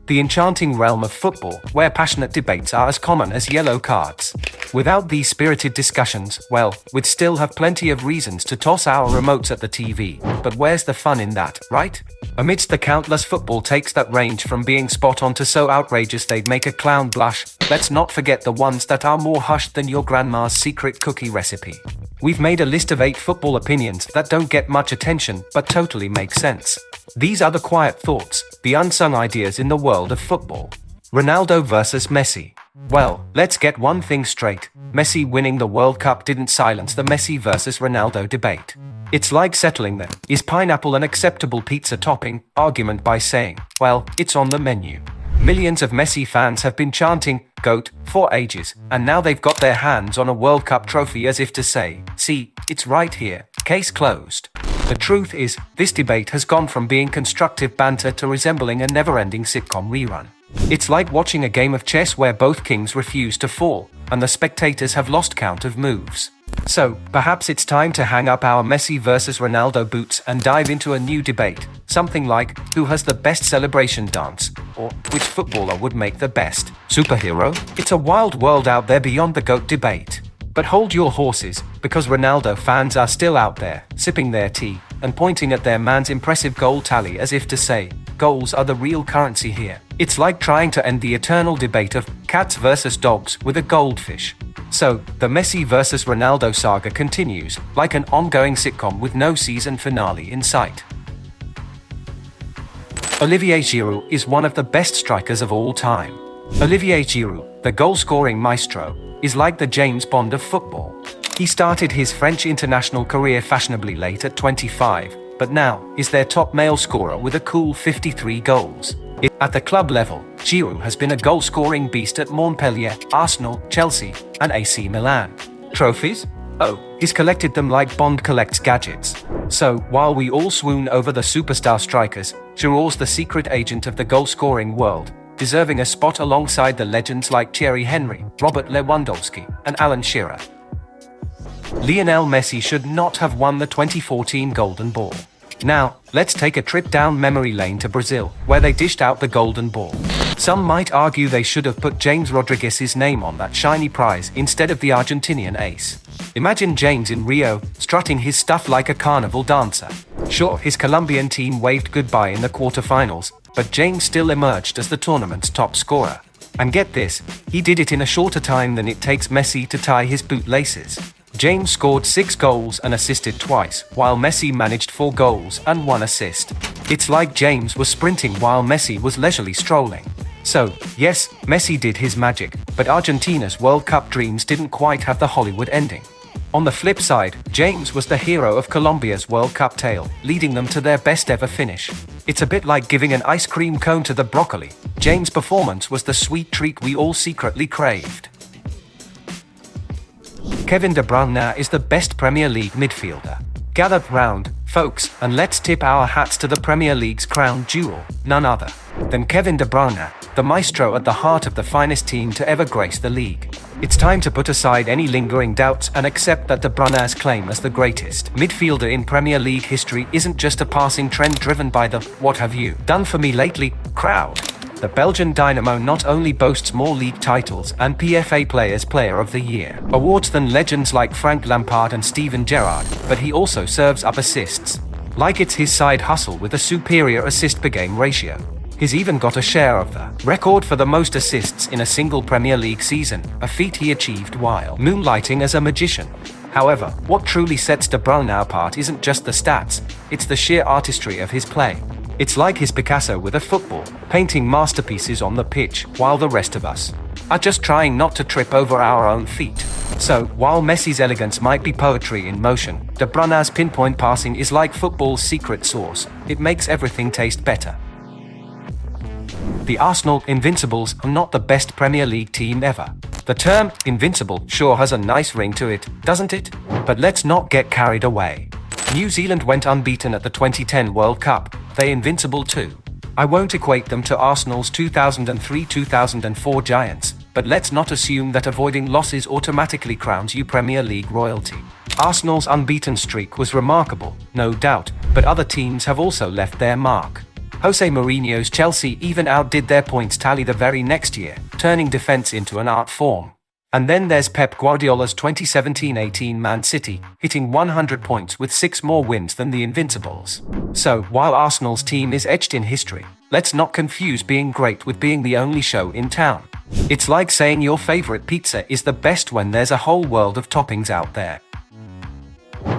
the enchanting realm of football, where passionate debates are as common as yellow cards. Without these spirited discussions, well, we'd still have plenty of reasons to toss our remotes at the TV, but where's the fun in that, right? Amidst the countless football takes that range from being spot on to so outrageous they'd make a clown blush, let's not forget the ones that are more hushed than your grandma's secret cookie recipe. We've made a list of 8 football opinions that don't get much attention but totally make sense. These are the quiet thoughts, the unsung ideas in the world of football. Ronaldo versus Messi. Well, let's get one thing straight. Messi winning the World Cup didn't silence the Messi versus Ronaldo debate. It's like settling the "is pineapple an acceptable pizza topping" argument by saying, well, it's on the menu. Millions of Messi fans have been chanting "GOAT" for ages, and now they've got their hands on a World Cup trophy as if to say, see, it's right here, case closed. The truth is, this debate has gone from being constructive banter to resembling a never-ending sitcom rerun. It's like watching a game of chess where both kings refuse to fall, and the spectators have lost count of moves. So, perhaps it's time to hang up our Messi versus Ronaldo boots and dive into a new debate, something like, who has the best celebration dance, or which footballer would make the best superhero? It's a wild world out there beyond the GOAT debate. But hold your horses, because Ronaldo fans are still out there, sipping their tea, and pointing at their man's impressive goal tally as if to say, goals are the real currency here. It's like trying to end the eternal debate of cats versus dogs with a goldfish. So, the Messi versus Ronaldo saga continues, like an ongoing sitcom with no season finale in sight. Olivier Giroud is one of the best strikers of all time. Olivier Giroud, the goal-scoring maestro, is like the James Bond of football. He started his French international career fashionably late at 25, but now is their top male scorer with a cool 53 goals. At the club level, Giroud has been a goal-scoring beast at Montpellier, Arsenal, Chelsea, and AC Milan. Trophies? Oh, he's collected them like Bond collects gadgets. So, while we all swoon over the superstar strikers, Giroud's the secret agent of the goal-scoring world, deserving a spot alongside the legends like Thierry Henry, Robert Lewandowski, and Alan Shearer. Lionel Messi should not have won the 2014 Golden Ball. Now, let's take a trip down memory lane to Brazil, where they dished out the Golden Ball. Some might argue they should have put James Rodriguez's name on that shiny prize instead of the Argentinian ace. Imagine James in Rio, strutting his stuff like a carnival dancer. Sure, his Colombian team waved goodbye in the quarterfinals, but James still emerged as the tournament's top scorer. And get this, he did it in a shorter time than it takes Messi to tie his bootlaces. James scored 6 goals and assisted twice, while Messi managed 4 goals and 1 assist. It's like James was sprinting while Messi was leisurely strolling. So, yes, Messi did his magic, but Argentina's World Cup dreams didn't quite have the Hollywood ending. On the flip side, James was the hero of Colombia's World Cup tale, leading them to their best ever finish. It's a bit like giving an ice cream cone to the broccoli. James' performance was the sweet treat we all secretly craved. Kevin De Bruyne is the best Premier League midfielder. Gather round, folks, and let's tip our hats to the Premier League's crown jewel, none other than Kevin De Bruyne, the maestro at the heart of the finest team to ever grace the league. It's time to put aside any lingering doubts and accept that De Bruyne's claim as the greatest midfielder in Premier League history isn't just a passing trend driven by the "what have you done for me lately" crowd. The Belgian Dynamo not only boasts more league titles and PFA Players Player of the Year awards than legends like Frank Lampard and Steven Gerrard, but he also serves up assists. Like it's his side hustle with a superior assist-per-game ratio. He's even got a share of the record for the most assists in a single Premier League season, a feat he achieved while moonlighting as a magician. However, what truly sets De Bruyne apart isn't just the stats, it's the sheer artistry of his play. It's like his Picasso with a football, painting masterpieces on the pitch, while the rest of us are just trying not to trip over our own feet. So, while Messi's elegance might be poetry in motion, De Bruyne's pinpoint passing is like football's secret sauce. It makes everything taste better. The Arsenal Invincibles are not the best Premier League team ever. The term "invincible" sure has a nice ring to it, doesn't it? But let's not get carried away. New Zealand went unbeaten at the 2010 World Cup. They're invincible too. I won't equate them to Arsenal's 2003-2004 giants, but let's not assume that avoiding losses automatically crowns you Premier League royalty. Arsenal's unbeaten streak was remarkable, no doubt, but other teams have also left their mark. Jose Mourinho's Chelsea even outdid their points tally the very next year, turning defense into an art form. And then there's Pep Guardiola's 2017-18 Man City, hitting 100 points with 6 more wins than the Invincibles. So, while Arsenal's team is etched in history, let's not confuse being great with being the only show in town. It's like saying your favorite pizza is the best when there's a whole world of toppings out there.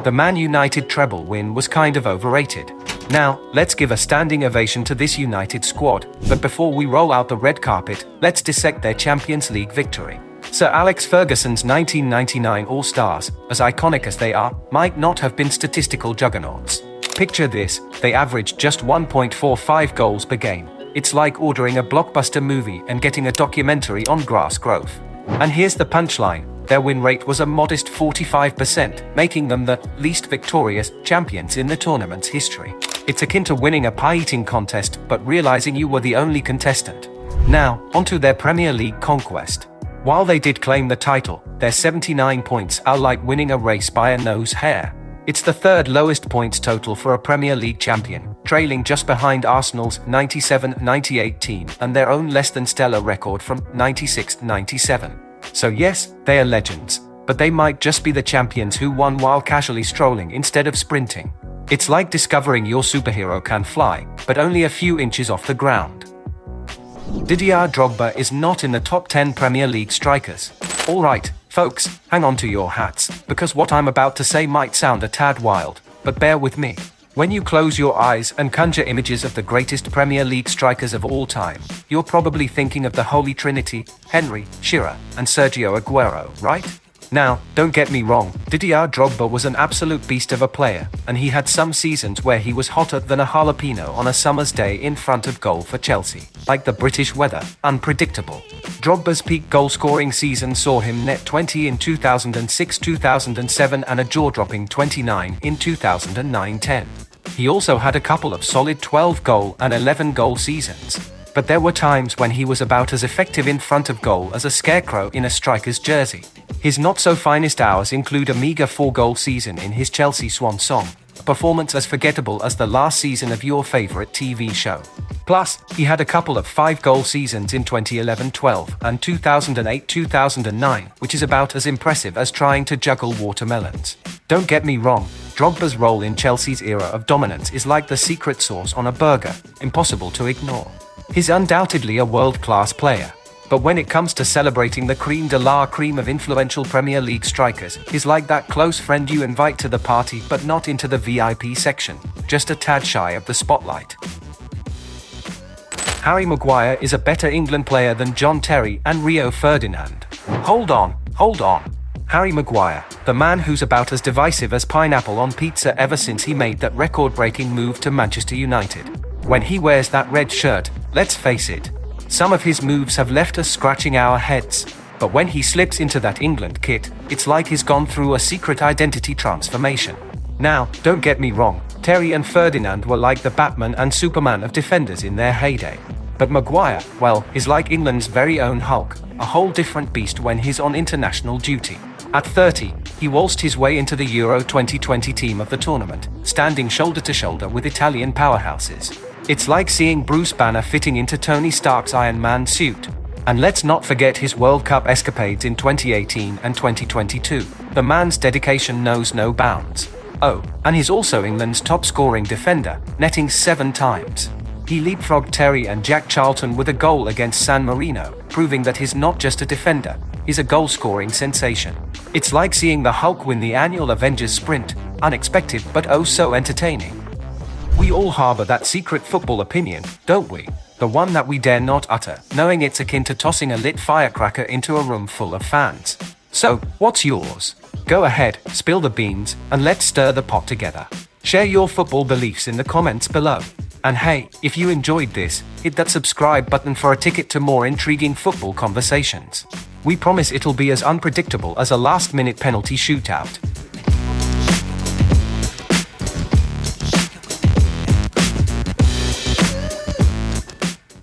The Man United treble win was kind of overrated. Now, let's give a standing ovation to this United squad, but before we roll out the red carpet, let's dissect their Champions League victory. Sir Alex Ferguson's 1999 All-Stars, as iconic as they are, might not have been statistical juggernauts. Picture this, they averaged just 1.45 goals per game. It's like ordering a blockbuster movie and getting a documentary on grass growth. And here's the punchline. Their win rate was a modest 45%, making them the least victorious champions in the tournament's history. It's akin to winning a pie-eating contest but realizing you were the only contestant. Now, onto their Premier League conquest. While they did claim the title, their 79 points are like winning a race by a nose hair. It's the third lowest points total for a Premier League champion, trailing just behind Arsenal's 97-98 team and their own less than stellar record from 96-97. So yes, they are legends, but they might just be the champions who won while casually strolling instead of sprinting. It's like discovering your superhero can fly, but only a few inches off the ground. Didier Drogba is not in the top 10 Premier League strikers. Alright, folks, hang on to your hats, because what I'm about to say might sound a tad wild, but bear with me. When you close your eyes and conjure images of the greatest Premier League strikers of all time, you're probably thinking of the Holy Trinity, Henry, Shearer, and Sergio Aguero, right? Now, don't get me wrong, Didier Drogba was an absolute beast of a player, and he had some seasons where he was hotter than a jalapeno on a summer's day in front of goal for Chelsea. Like the British weather, unpredictable. Drogba's peak goal-scoring season saw him net 20 in 2006-2007 and a jaw-dropping 29 in 2009-10. He also had a couple of solid 12-goal and 11-goal seasons. But there were times when he was about as effective in front of goal as a scarecrow in a striker's jersey. His not-so-finest hours include a meager 4-goal season in his Chelsea swan song, a performance as forgettable as the last season of your favorite TV show. Plus, he had a couple of 5-goal seasons in 2011-12 and 2008-2009, which is about as impressive as trying to juggle watermelons. Don't get me wrong, Drogba's role in Chelsea's era of dominance is like the secret sauce on a burger, impossible to ignore. He's undoubtedly a world-class player, but when it comes to celebrating the creme de la creme of influential Premier League strikers, he's like that close friend you invite to the party but not into the VIP section, just a tad shy of the spotlight. Harry Maguire is a better England player than John Terry and Rio Ferdinand. Hold on. Harry Maguire, the man who's about as divisive as pineapple on pizza ever since he made that record-breaking move to Manchester United. When he wears that red shirt, let's face it, some of his moves have left us scratching our heads. But when he slips into that England kit, it's like he's gone through a secret identity transformation. Now, don't get me wrong, Terry and Ferdinand were like the Batman and Superman of defenders in their heyday. But Maguire, well, is like England's very own Hulk, a whole different beast when he's on international duty. At 30, he waltzed his way into the Euro 2020 team of the tournament, standing shoulder to shoulder with Italian powerhouses. It's like seeing Bruce Banner fitting into Tony Stark's Iron Man suit. And let's not forget his World Cup escapades in 2018 and 2022. The man's dedication knows no bounds. Oh, and he's also England's top-scoring defender, netting 7 times. He leapfrogged Terry and Jack Charlton with a goal against San Marino, proving that he's not just a defender, he's a goal-scoring sensation. It's like seeing the Hulk win the annual Avengers sprint, unexpected but oh so entertaining. We all harbor that secret football opinion, don't we? The one that we dare not utter, knowing it's akin to tossing a lit firecracker into a room full of fans. So, what's yours? Go ahead, spill the beans, and let's stir the pot together. Share your football beliefs in the comments below. And hey, if you enjoyed this, hit that subscribe button for a ticket to more intriguing football conversations. We promise it'll be as unpredictable as a last-minute penalty shootout.